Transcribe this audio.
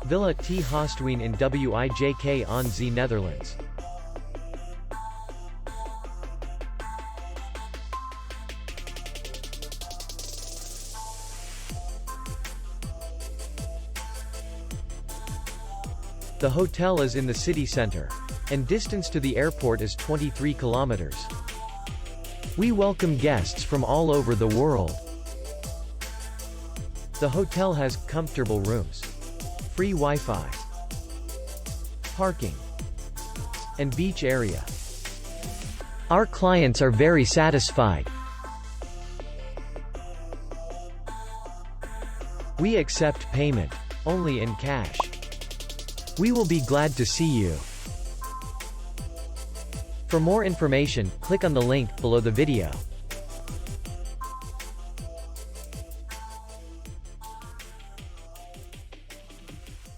Villa T Haasduin in Wijk on the Netherlands. The hotel is in the city center, and distance to the airport is 23 kilometers. We welcome guests from all over the world. The hotel has comfortable rooms, free Wi-Fi, parking, and beach area. Our clients are very satisfied. We accept payment only in cash. We will be glad to see you. For more information, click on the link below the video.